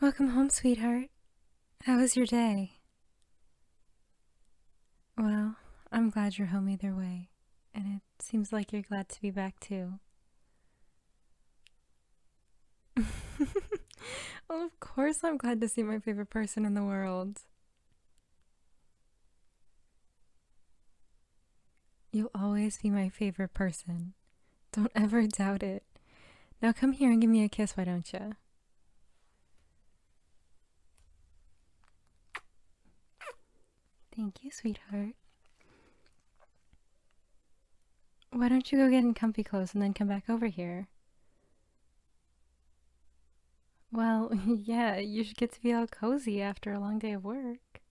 Welcome home, sweetheart. How was your day? Well, I'm glad you're home either way, and it seems like you're glad to be back too. Well, of course I'm glad to see my favorite person in the world. You'll always be my favorite person. Don't ever doubt it. Now come here and give me a kiss, why don't you? Thank you, sweetheart. Why don't you go get in comfy clothes and then come back over here? Well, yeah, you should get to be all cozy after a long day of work.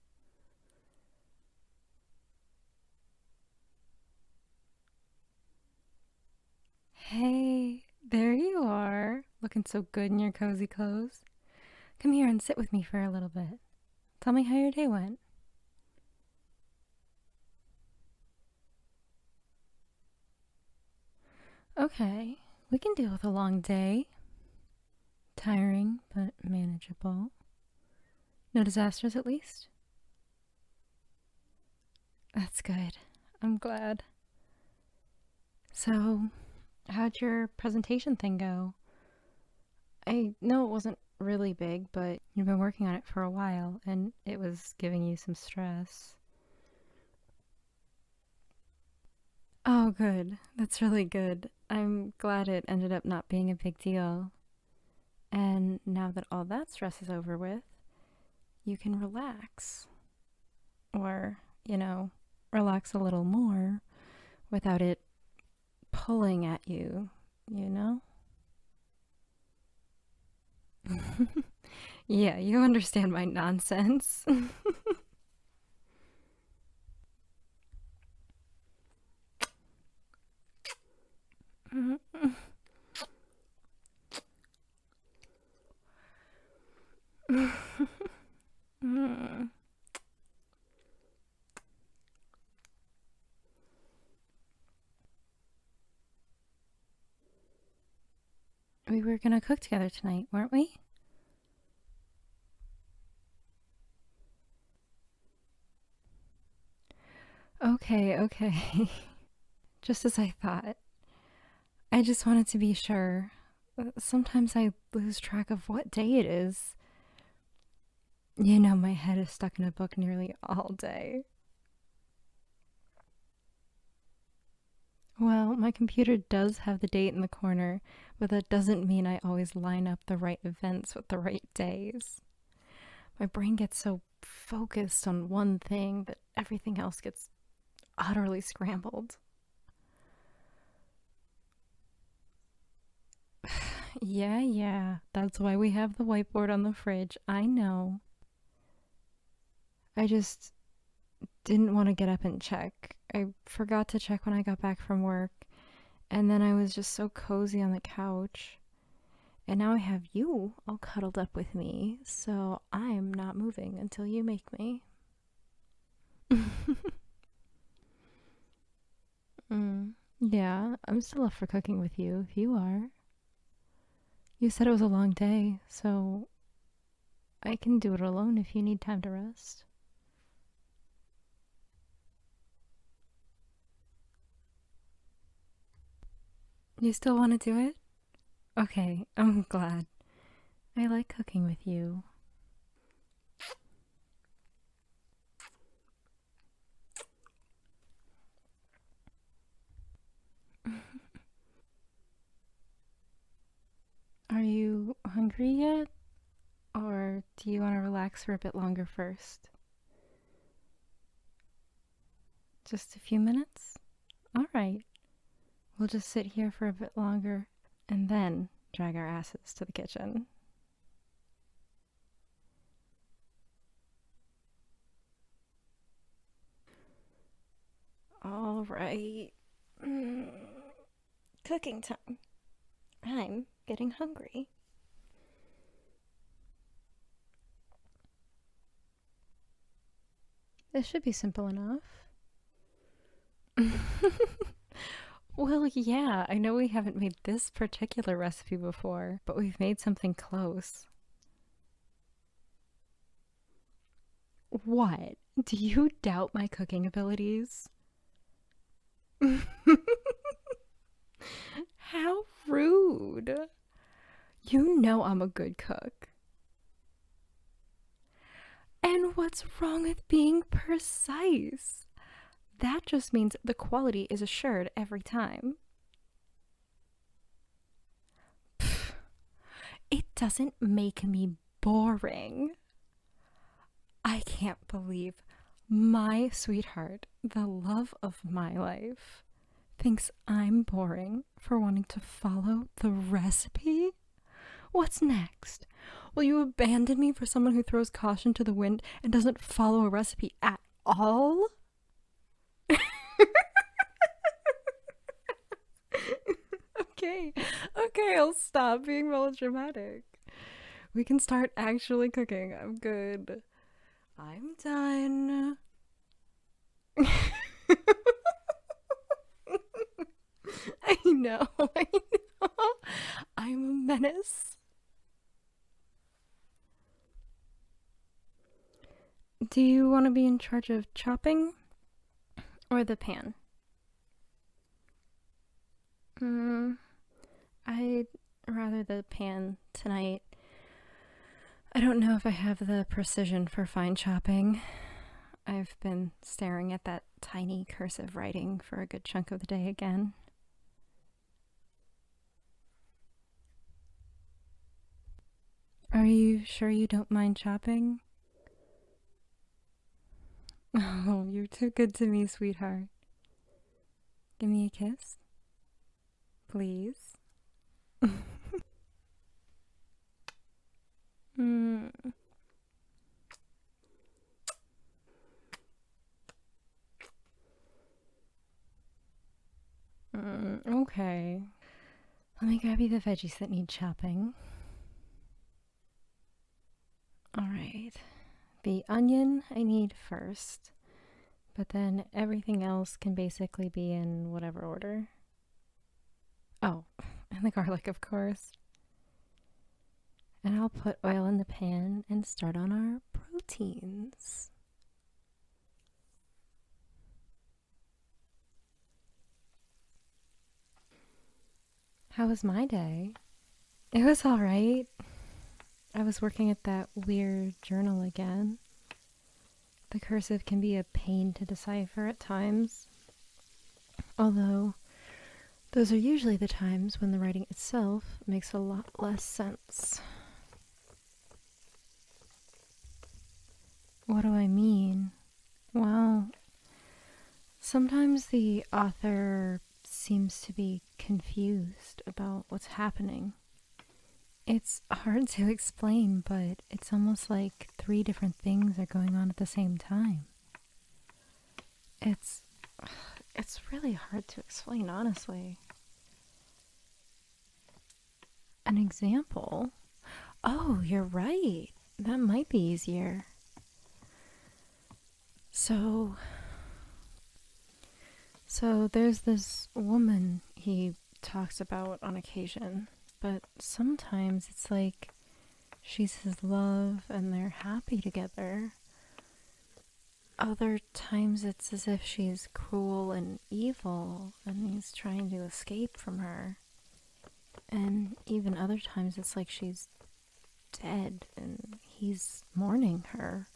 Hey, there you are, looking so good in your cozy clothes. Come here and sit with me for a little bit. Tell me how your day went. Okay, we can deal with a long day. Tiring, but manageable. No disasters, at least? That's good. I'm glad. So, how'd your presentation thing go? I know it wasn't really big, but you've been working on it for a while, and it was giving you some stress. Oh, good. That's really good. I'm glad it ended up not being a big deal. And now that all that stress is over with, you can relax. Or, relax a little more without it pulling at you, you know? Yeah, you understand my nonsense. We were gonna cook together tonight, weren't we? Okay, okay. Just as I thought. I just wanted to be sure. Sometimes I lose track of what day it is. My head is stuck in a book nearly all day. Well, my computer does have the date in the corner, but that doesn't mean I always line up the right events with the right days. My brain gets so focused on one thing that everything else gets utterly scrambled. Yeah, yeah, that's why we have the whiteboard on the fridge. I know. I just didn't want to get up and check. I forgot to check when I got back from work, and then I was just so cozy on the couch. And now I have you all cuddled up with me, so I'm not moving until you make me. Mm, yeah, I'm still up for cooking with you if you are. You said it was a long day, so I can do it alone if you need time to rest. You still want to do it? Okay, I'm glad. I like cooking with you. Are you hungry yet? Or do you want to relax for a bit longer first? Just a few minutes? Alright, we'll just sit here for a bit longer and then drag our asses to the kitchen. Alright. Cooking time. I'm getting hungry. This should be simple enough. Well, yeah, I know we haven't made this particular recipe before, but we've made something close. What? Do you doubt my cooking abilities? How rude. You know I'm a good cook. And what's wrong with being precise? That just means the quality is assured every time. Pfft, it doesn't make me boring. I can't believe my sweetheart, the love of my life, thinks I'm boring for wanting to follow the recipe? What's next? Will you abandon me for someone who throws caution to the wind and doesn't follow a recipe at all? Okay, I'll stop being melodramatic. We can start actually cooking. I'm good. I'm done. I know. I'm a menace. Do you want to be in charge of chopping or the pan? I'd rather the pan tonight. I don't know if I have the precision for fine chopping. I've been staring at that tiny cursive writing for a good chunk of the day again. Are you sure you don't mind chopping? Oh, you're too good to me, sweetheart. Give me a kiss, please. mm. Okay. Let me grab you the veggies that need chopping. Alright. The onion I need first, but then everything else can basically be in whatever order. Oh, and the garlic, of course. And I'll put oil in the pan and start on our proteins. How was my day? It was alright. I was working at that weird journal again. The cursive can be a pain to decipher at times. Although, those are usually the times when the writing itself makes a lot less sense. What do I mean? Well, sometimes the author seems to be confused about what's happening. It's hard to explain, but it's almost like three different things are going on at the same time. It's really hard to explain, honestly. An example? Oh, you're right. That might be easier. So there's this woman he talks about on occasion, but sometimes it's like she's his love and they're happy together. Other times it's as if she's cruel and evil and he's trying to escape from her. And even other times it's like she's dead and he's mourning her.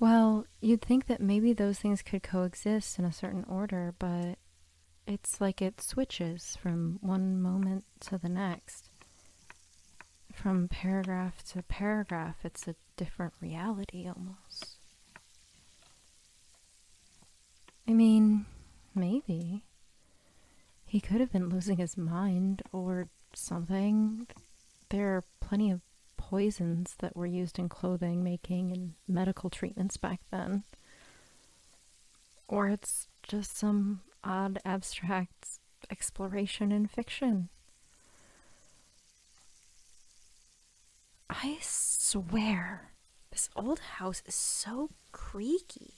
Well, you'd think that maybe those things could coexist in a certain order, but it's like it switches from one moment to the next. From paragraph to paragraph, it's a different reality almost. I mean, maybe. He could have been losing his mind or something. There are plenty of poisons that were used in clothing making and medical treatments back then. Or it's just some odd abstract exploration in fiction. I swear, this old house is so creaky.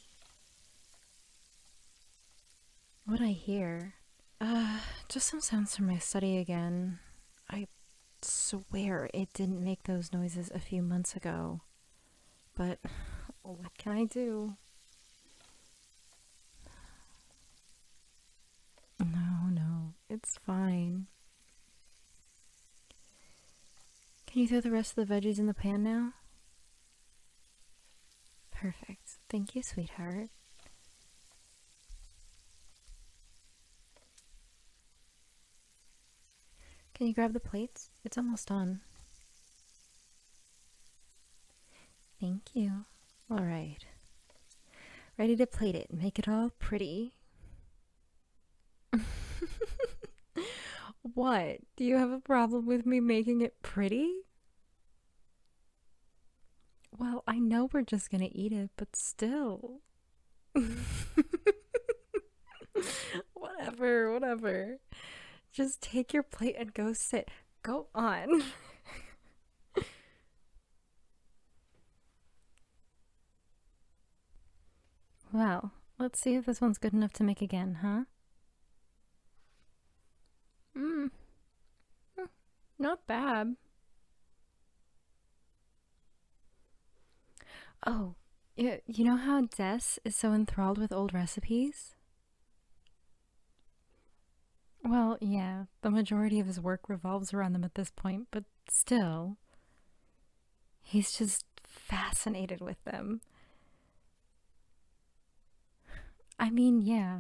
What I hear? Just some sounds from my study again. I swear it didn't make those noises a few months ago. But what can I do? No, no, it's fine. Can you throw the rest of the veggies in the pan now? Perfect. Thank you, sweetheart. Can you grab the plates? It's almost done. Thank you. All right. Ready to plate it. Make it all pretty. What? Do you have a problem with me making it pretty? Well, I know we're just gonna eat it, but still. Whatever, whatever. Just take your plate and go sit. Go on. Well, let's see if this one's good enough to make again, huh? Mmm, not bad. Oh, you know how Des is so enthralled with old recipes? Well, yeah, the majority of his work revolves around them at this point, but still, he's just fascinated with them. I mean, yeah,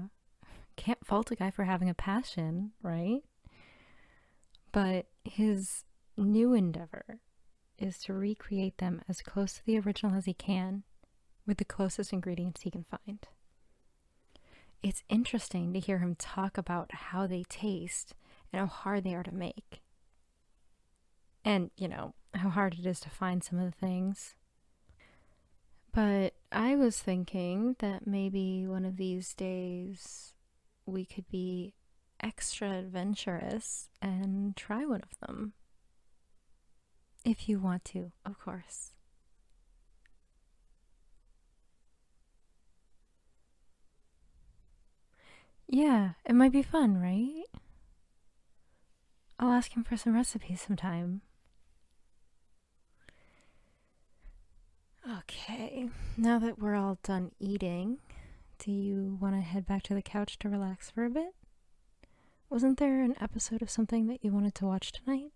can't fault a guy for having a passion, right? But his new endeavor is to recreate them as close to the original as he can with the closest ingredients he can find. It's interesting to hear him talk about how they taste and how hard they are to make. And, how hard it is to find some of the things. But I was thinking that maybe one of these days we could be extra adventurous and try one of them. If you want to, of course. Yeah, it might be fun, right? I'll ask him for some recipes sometime. Okay, now that we're all done eating, do you want to head back to the couch to relax for a bit? Wasn't there an episode of something that you wanted to watch tonight?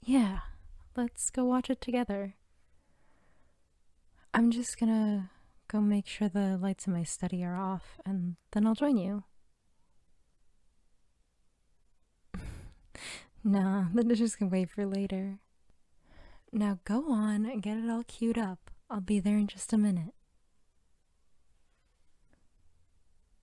Yeah, let's go watch it together. I'm just gonna go make sure the lights in my study are off, and then I'll join you. Nah, the dishes can wait for later. Now go on and get it all queued up. I'll be there in just a minute.